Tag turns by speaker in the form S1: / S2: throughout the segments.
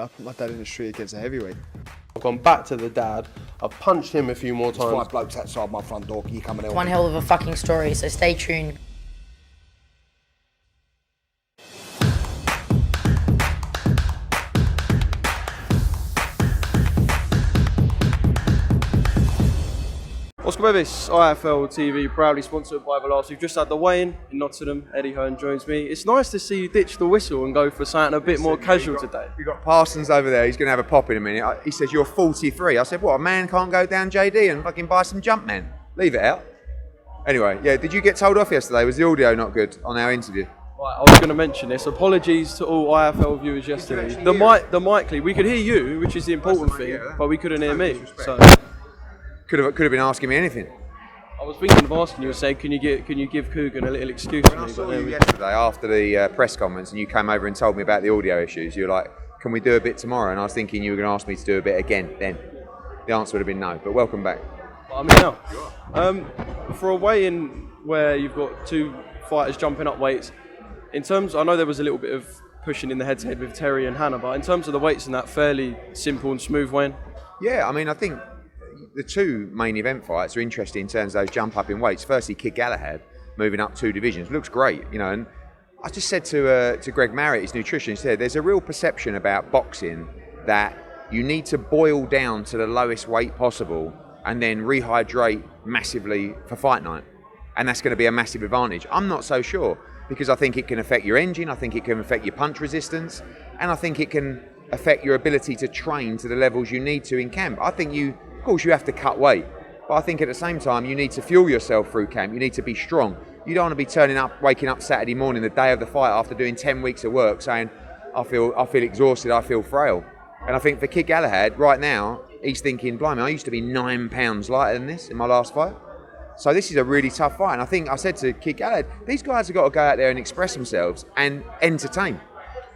S1: I put my dad in the street against a heavyweight.
S2: I've gone back to the dad. I've punched him a few more times.
S3: 5 blokes outside my front door. Can you come and help
S4: One
S3: me?
S4: hell of a fucking story, so stay tuned.
S2: What's good, babies? IFL TV proudly sponsored by Velas. We've just had the weigh-in in Nottingham. Eddie Hearn joins me. It's nice to see you ditch the whistle and go for something a bit more casual today.
S5: We've got Parsons over there. He's going to have a pop in a minute. He says, you're 43. I said, what, a man can't go down JD and fucking buy some Jumpman? Leave it out. Anyway, yeah, did you get told off yesterday? Was the audio not good on our interview?
S2: Right, I was going to mention this. Apologies to all IFL viewers yesterday. The mic, we could hear you, which is the important thing, but we couldn't hear me. So
S5: Could have been asking me anything.
S2: I was thinking of asking you and saying, can you give Coogan a little excuse for
S5: When I
S2: me?
S5: saw you yesterday after the press conference and you came over and told me about the audio issues, you were like, can we do a bit tomorrow? And I was thinking you were going to ask me to do a bit again then. The answer would have been no, but welcome back.
S2: I'm here now. For a weigh-in where you've got two fighters jumping up weights, in terms, I know there was a little bit of pushing in the head-to-head with Terry and Hannah, but in terms of the weights and that, fairly simple and smooth weigh-in?
S5: Yeah, I mean, I think the two main event fights are interesting in terms of those jump up in weights. Firstly, Kid Galahad moving up 2 divisions looks great, you know. And I just said to Greg Marriott, his nutritionist, said there's a real perception about boxing that you need to boil down to the lowest weight possible and then rehydrate massively for fight night, and that's going to be a massive advantage. I'm not so sure, because I think it can affect your engine, I think it can affect your punch resistance, and I think it can affect your ability to train to the levels you need to in camp. I think of course you have to cut weight, but I think at the same time you need to fuel yourself through camp. You need to be strong. You don't want to be waking up Saturday morning, the day of the fight, after doing 10 weeks of work, saying, I feel exhausted, I feel frail. And I think for Kid Galahad, right now, he's thinking, blimey, I used to be 9 pounds lighter than this in my last fight. So this is a really tough fight. And I think I said to Kid Galahad, these guys have got to go out there and express themselves and entertain.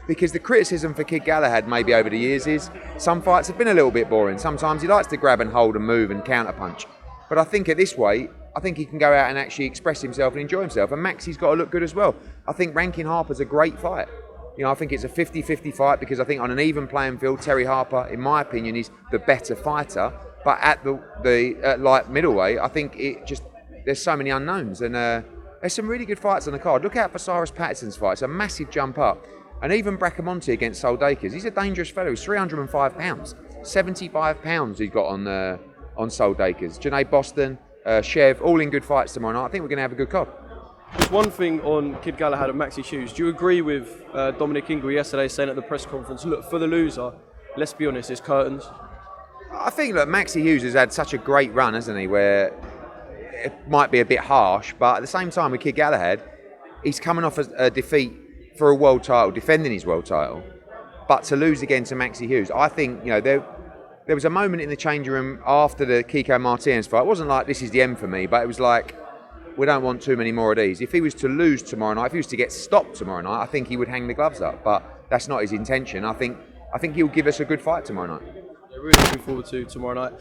S5: Because the criticism for Kid Galahad maybe over the years is some fights have been a little bit boring. Sometimes he likes to grab and hold and move and counter punch. But I think at this weight, I think he can go out and actually express himself and enjoy himself. And Maxie's got to look good as well. I think Rankin Harper's a great fight. You know, I think it's a 50-50 fight because I think on an even playing field, Terry Harper, in my opinion, is the better fighter. But at the light middleweight, I think there's so many unknowns. And there's some really good fights on the card. Look out for Cyrus Patterson's fight. It's a massive jump up. And even Bracamonte against Soldakis, he's a dangerous fellow. He's 305 pounds. 75 pounds he's got on Soldakis. Janae Boston, Chev, all in good fights tomorrow night. I think we're going to have a good card.
S2: Just one thing on Kid Galahad and Maxi Hughes. Do you agree with Dominic Ingle yesterday saying at the press conference, look, for the loser, let's be honest, it's curtains?
S5: I think, look, Maxi Hughes has had such a great run, hasn't he, where it might be a bit harsh, but at the same time with Kid Galahad, he's coming off a defeat for a world title, defending his world title, but to lose again to Maxi Hughes, I think, you know, there was a moment in the changing room after the Kiko Martinez fight. It wasn't like this is the end for me, but it was like, we don't want too many more of these. If he was to lose tomorrow night, if he was to get stopped tomorrow night, I think he would hang the gloves up, but that's not his intention. I think he'll give us a good fight tomorrow night.
S2: Yeah, really looking forward to tomorrow night.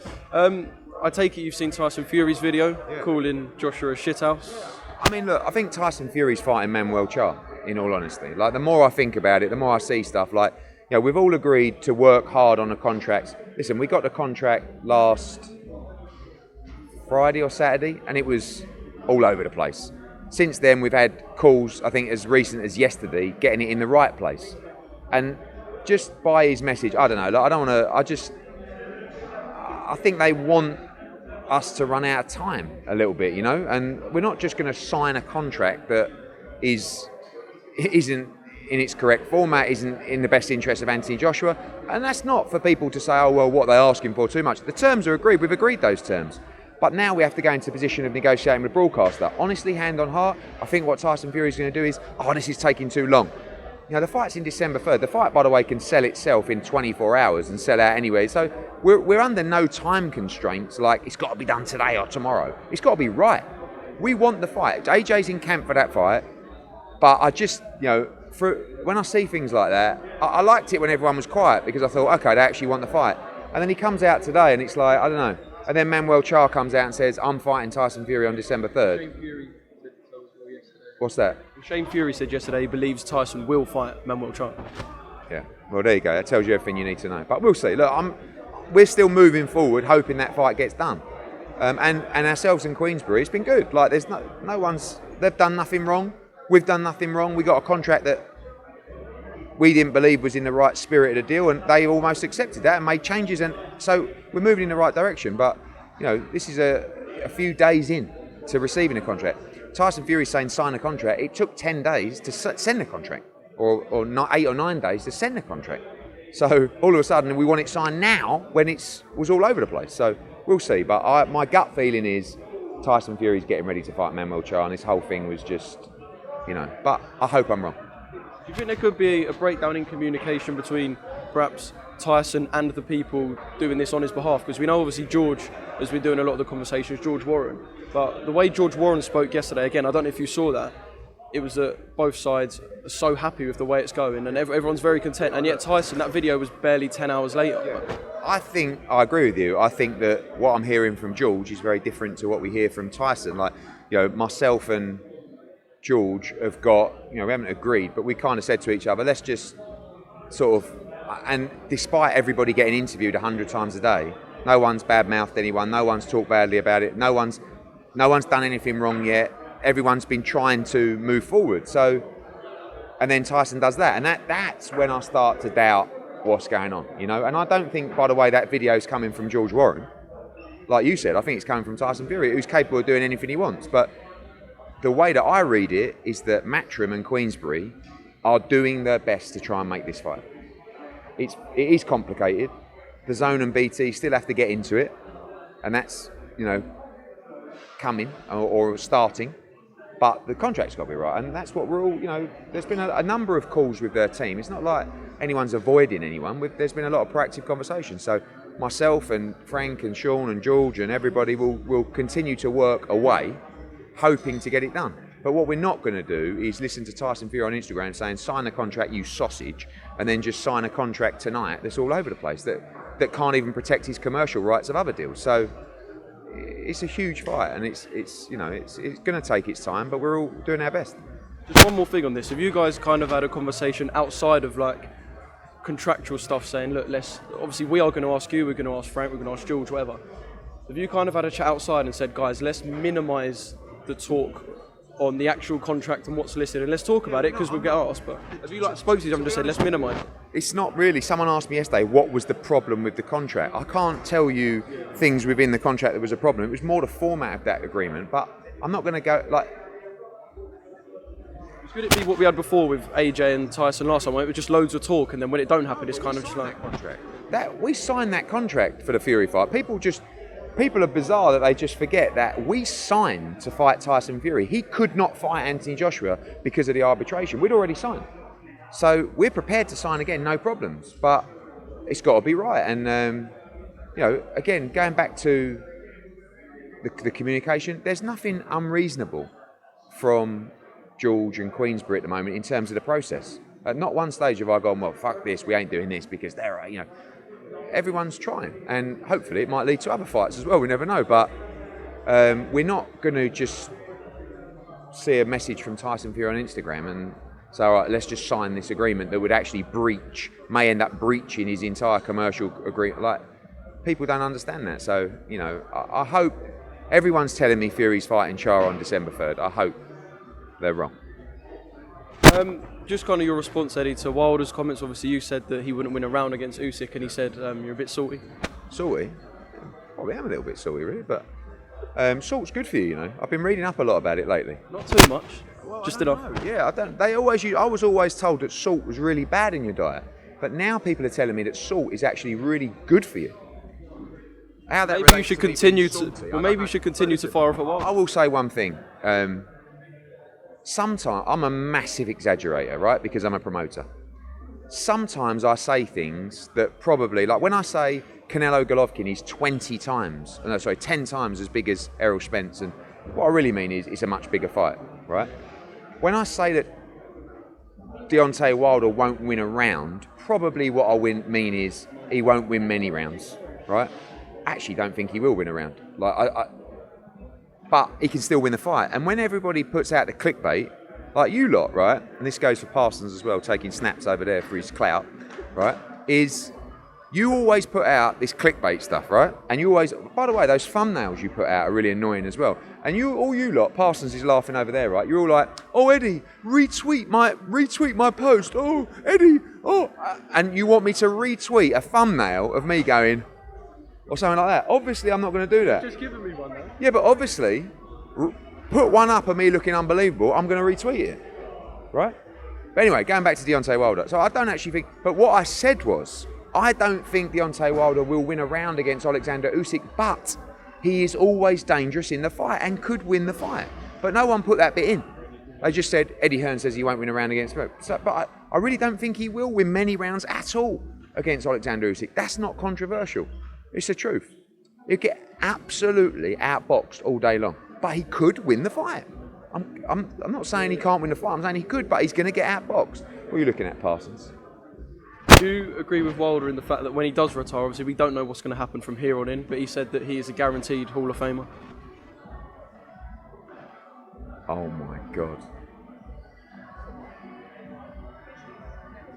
S2: I take it you've seen Tyson Fury's video calling Joshua a shithouse.
S5: I mean, look, I think Tyson Fury's fighting Manuel Charr, in all honesty. Like, the more I think about it, the more I see stuff like, you know, we've all agreed to work hard on the contracts. Listen, we got the contract last Friday or Saturday, and it was all over the place. Since then, we've had calls, I think, as recent as yesterday, getting it in the right place. And just by his message, I don't know, like, I think they want us to run out of time a little bit, you know, and we're not just going to sign a contract that isn't in its correct format, isn't in the best interest of Anthony Joshua, and that's not for people to say, oh well, what are they asking for too much. The terms are agreed, we've agreed those terms, but now we have to go into a position of negotiating with the broadcaster. Honestly, hand on heart, I think what Tyson Fury is going to do is, this is taking too long. You know, the fight's in December 3rd. The fight, by the way, can sell itself in 24 hours and sell out anyway. So we're under no time constraints, like it's got to be done today or tomorrow. It's got to be right. We want the fight. AJ's in camp for that fight. But I just, you know, when I see things like that, I liked it when everyone was quiet because I thought, okay, they actually want the fight. And then he comes out today and it's like, I don't know. And then Manuel Charr comes out and says, I'm fighting Tyson Fury on December 3rd. What's that?
S2: Shane Fury said yesterday he believes Tyson will fight Manuel Charr.
S5: Yeah. Well, there you go. That tells you everything you need to know. But we'll see. Look, we're still moving forward, hoping that fight gets done. And ourselves in Queensbury, it's been good. Like, there's no one's. They've done nothing wrong. We've done nothing wrong. We got a contract that we didn't believe was in the right spirit of the deal, and they almost accepted that and made changes. And so we're moving in the right direction. But this is a few days in to receiving a contract. Tyson Fury saying sign a contract. It took 10 days to send the contract, or not 8 or 9 days to send the contract. So all of a sudden we want it signed now when it was all over the place. So we'll see. But my gut feeling is Tyson Fury's getting ready to fight Manuel Charr, and this whole thing was just, But I hope I'm wrong.
S2: Do you think there could be a breakdown in communication between perhaps Tyson and the people doing this on his behalf? Because we know obviously George has been doing a lot of the conversations, George Warren. But the way George Warren spoke yesterday, again, I don't know if you saw that, it was that both sides are so happy with the way it's going and everyone's very content. And yet Tyson, that video was barely 10 hours later.
S5: I think, I agree with you. I think that what I'm hearing from George is very different to what we hear from Tyson. Like, myself and George have got, we haven't agreed, but we kind of said to each other, let's just sort of, and despite everybody getting interviewed 100 times a day, no one's bad-mouthed anyone, no one's talked badly about it, no one's done anything wrong yet, everyone's been trying to move forward. So, and then Tyson does that, and that's when I start to doubt what's going on, and I don't think, by the way, that video's coming from George Warren. Like you said, I think it's coming from Tyson Fury, who's capable of doing anything he wants. But the way that I read it is that Matchroom and Queensbury are doing their best to try and make this fight. It is complicated. The Zone and BT still have to get into it, and that's, coming or starting. But the contract's got to be right, and that's what we're all, there's been a number of calls with their team. It's not like anyone's avoiding anyone. There's been a lot of proactive conversation. So myself and Frank and Sean and George and everybody will continue to work away, hoping to get it done. But what we're not going to do is listen to Tyson Fury on Instagram saying, sign a contract, you sausage, and then just sign a contract tonight that's all over the place, that can't even protect his commercial rights of other deals. So it's a huge fight, and it's going to take its time, but we're all doing our best.
S2: Just one more thing on this. Have you guys kind of had a conversation outside of like contractual stuff saying, look, obviously we are going to ask you, we're going to ask Frank, we're going to ask George, whatever. Have you kind of had a chat outside and said, guys, let's minimise the talk on the actual contract and what's listed, and let's talk about it because we'll get asked? But have you spoke to each other and just said, let's minimise it?
S5: It's not really. Someone asked me yesterday, what was the problem with the contract? I can't tell you things within the contract that was a problem. It was more the format of that agreement, but I'm not going to go like...
S2: Could it be what we had before with AJ and Tyson last time, where it was just loads of talk, and then when it don't happen, it's kind of just like...
S5: We signed that contract for the Fury fight. People are bizarre that they just forget that we signed to fight Tyson Fury. He could not fight Anthony Joshua because of the arbitration. We'd already signed. So we're prepared to sign again, no problems. But it's got to be right. And, again, going back to the communication, there's nothing unreasonable from George and Queensbury at the moment in terms of the process. At not one stage have I gone, well, fuck this, we ain't doing this because they're, everyone's trying, and hopefully it might lead to other fights as well. We never know, but we're not going to just see a message from Tyson Fury on Instagram and say, all right, let's just sign this agreement that would actually may end up breaching his entire commercial agreement. Like, people don't understand that. So, I hope everyone's telling me Fury's fighting Charr on December 3rd. I hope they're wrong.
S2: Just kind of your response, Eddie, to Wilder's comments. Obviously, you said that he wouldn't win a round against Usyk, and he said you're a bit salty.
S5: Salty? Probably am a little bit salty, really, but salt's good for you, I've been reading up a lot about it lately.
S2: Not too much, just enough.
S5: Yeah, I was always told that salt was really bad in your diet, but now people are telling me that salt is actually really good for you.
S2: Maybe you should continue to fire off a while.
S5: I will say one thing. Sometimes I'm a massive exaggerator, right? Because I'm a promoter. Sometimes I say things that probably, like when I say Canelo Golovkin is 10 times as big as Errol Spence, and what I really mean is it's a much bigger fight, right? When I say that Deontay Wilder won't win a round, probably what I mean is he won't win many rounds, right? I actually don't think he will win a round. But he can still win the fight. And when everybody puts out the clickbait, like you lot, right? And this goes for Parsons as well, taking snaps over there for his clout. right, is you always put out this clickbait stuff, right? And you always, by the way, those thumbnails you put out are really annoying as well. And all you lot, Parsons is laughing over there, right? You're all like, oh, Eddie, retweet my post. Oh, Eddie, oh. And you want me to retweet a thumbnail of me going, or something like that. Obviously, I'm not going to do that.
S2: Just giving me one now.
S5: Yeah, but obviously, put one up of me looking unbelievable, I'm going to retweet it, right? But anyway, going back to Deontay Wilder. So I don't actually think, but what I said was, I don't think Deontay Wilder will win a round against Alexander Usyk, but he is always dangerous in the fight and could win the fight. But no one put that bit in. They just said, Eddie Hearn says he won't win a round against him. So, but I really don't think he will win many rounds at all against Alexander Usyk. That's not controversial. It's the truth. He'll get absolutely outboxed all day long. But he could win the fight. I'm not saying he can't win the fight. I'm saying he could, but he's going to get outboxed. What are you looking at, Parsons?
S2: Do you agree with Wilder in the fact that when he does retire, obviously we don't know what's going to happen from here on in, but he said that he is a guaranteed Hall of Famer?
S5: Oh my God.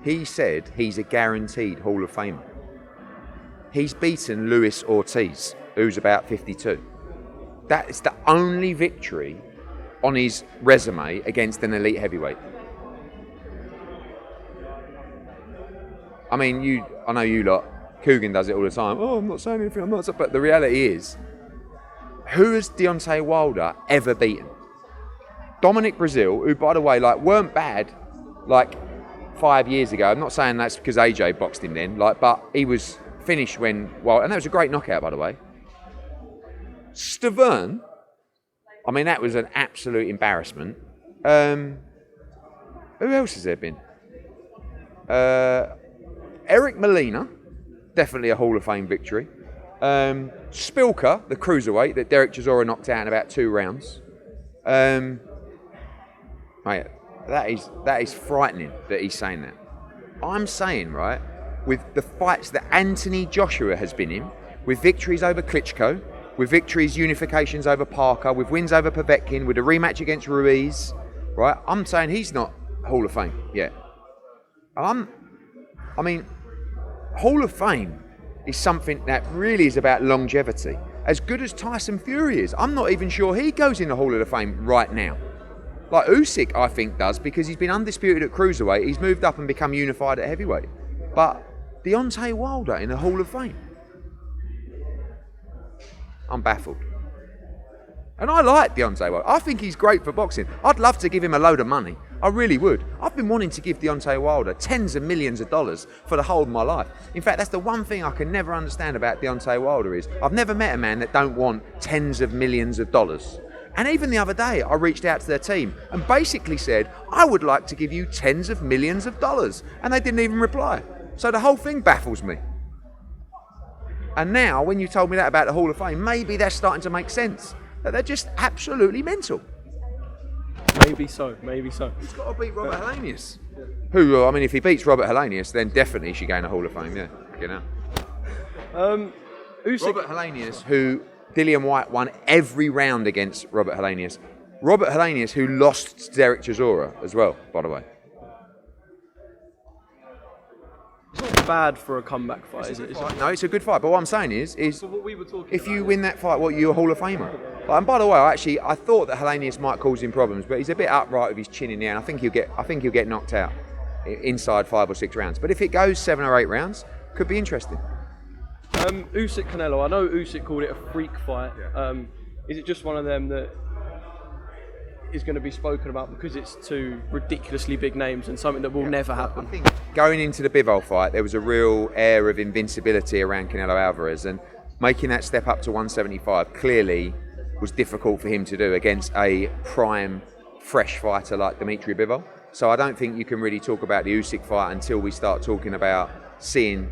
S5: He said he's a guaranteed Hall of Famer. He's beaten Luis Ortiz, who's about 52. That is the only victory on his resume against an elite heavyweight. I mean, I know you lot, Coogan does it all the time. Oh, I'm not saying anything, I'm not saying, but the reality is, who has Deontay Wilder ever beaten? Dominic Brazil, who, by the way, weren't bad, 5 years ago. I'm not saying that's because AJ boxed him then, but he was finished when, and that was a great knockout, by the way. Stavern, I mean, that was an absolute embarrassment. Who else has there been? Eric Molina, definitely a Hall of Fame victory. Spilka, the cruiserweight that Derek Chisora knocked out in about 2 rounds. Mate, that is frightening that he's saying that. I'm saying, right, with the fights that Anthony Joshua has been in, with victories over Klitschko, with victories, unifications over Parker, with wins over Povetkin, with a rematch against Ruiz, right, I'm saying he's not Hall of Fame yet. I mean, Hall of Fame is something that really is about longevity. As good as Tyson Fury is, I'm not even sure he goes in the Hall of Fame right now. Usyk, I think, does, because he's been undisputed at cruiserweight. He's moved up and become unified at heavyweight. But Deontay Wilder in the Hall of Fame, I'm baffled. And I like Deontay Wilder. I think he's great for boxing. I'd love to give him a load of money. I really would. I've been wanting to give Deontay Wilder tens of millions of dollars for the whole of my life. In fact, that's the one thing I can never understand about Deontay Wilder is I've never met a man that don't want tens of millions of dollars. And even the other day, I reached out to their team and basically said, I would like to give you tens of millions of dollars. And they didn't even reply. So the whole thing baffles me. And now, when you told me that about the Hall of Fame, maybe that's starting to make sense. That they're just absolutely mental.
S2: Maybe so.
S5: He's got to beat Robert Helenius. Who, I mean, if he beats Robert Helenius, then definitely he should go in the Hall of Fame, yeah. You know?
S2: Usyk,
S5: Robert Helenius, who Dillian White won every round against Robert Helenius. Robert Helenius, who lost to Derek Chisora as well, by the way.
S2: it's not bad for a comeback fight, is it?
S5: No, it's a good fight. But what I'm saying is
S2: what we were talking
S5: if
S2: about,
S5: you win that fight, you're a Hall of Famer. And by the way, I thought that Helenius might cause him problems, but he's a bit upright with his chin in the air. And I think he'll get knocked out inside 5 or 6 rounds. But if it goes 7 or 8 rounds, could be interesting.
S2: Usyk-Canelo, I know Usyk called it a freak fight.
S5: Yeah.
S2: Is it just one of them that is going to be spoken about because it's 2 ridiculously big names and something that will never happen?
S5: I think going into the Bivol fight, there was a real air of invincibility around Canelo Alvarez, and making that step up to 175 clearly was difficult for him to do against a prime, fresh fighter like Dimitri Bivol. So I don't think you can really talk about the Usyk fight until we start talking about seeing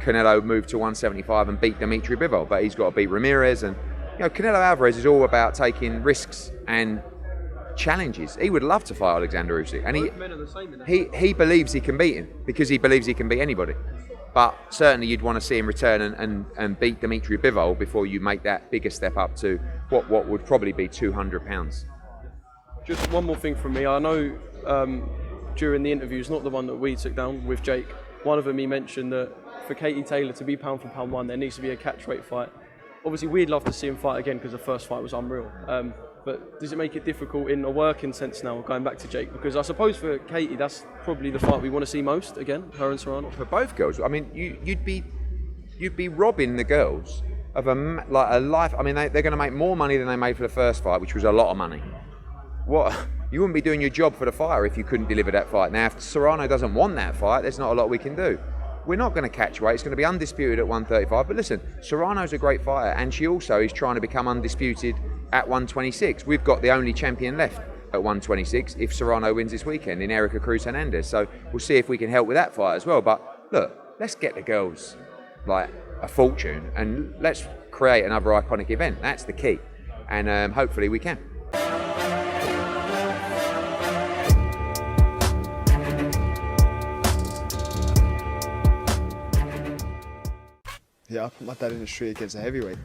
S5: Canelo move to 175 and beat Dimitri Bivol. But he's got to beat Ramirez, and Canelo Alvarez is all about taking risks and challenges. He would love to fight Alexander Usyk, and
S2: Both men are the same in that.
S5: he believes he can beat him because he believes he can beat anybody. But certainly you'd want to see him return and beat Dimitri Bivol before you make that bigger step up to what would probably be 200 pounds.
S2: Just one more thing from me. I know during the interviews, not the one that we took down with Jake, One of them, he mentioned that for Katie Taylor to be pound for pound one, there needs to be a catchweight fight. Obviously, we'd love to see him fight again because the first fight was unreal. But does it make it difficult in a working sense now, going back to Jake? Because I suppose for Katie, that's probably the fight we want to see most again, her and Serrano.
S5: For both girls, I mean, you'd be robbing the girls of a life. I mean, they're going to make more money than they made for the first fight, which was a lot of money. What? You wouldn't be doing your job for the fighter if you couldn't deliver that fight. Now, if Serrano doesn't want that fight, there's not a lot we can do. We're not going to catch weight. It's going to be undisputed at 135. But listen, Serrano's a great fighter, and she also is trying to become undisputed at 126. We've got the only champion left at 126 if Serrano wins this weekend in Erica Cruz Hernandez. So we'll see if we can help with that fight as well. But look, let's get the girls like a fortune and let's create another iconic event. That's the key. And hopefully we can.
S1: Yeah, I put my dad in the street against a heavyweight.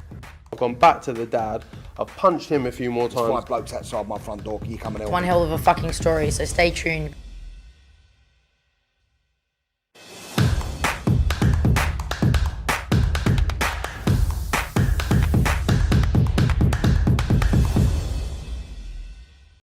S6: I've gone back to the dad. I've punched him a few more
S3: There's
S6: times.
S3: 5 blokes outside my front door. Can you come and help
S4: One
S3: me?
S4: hell of a fucking story, so stay tuned.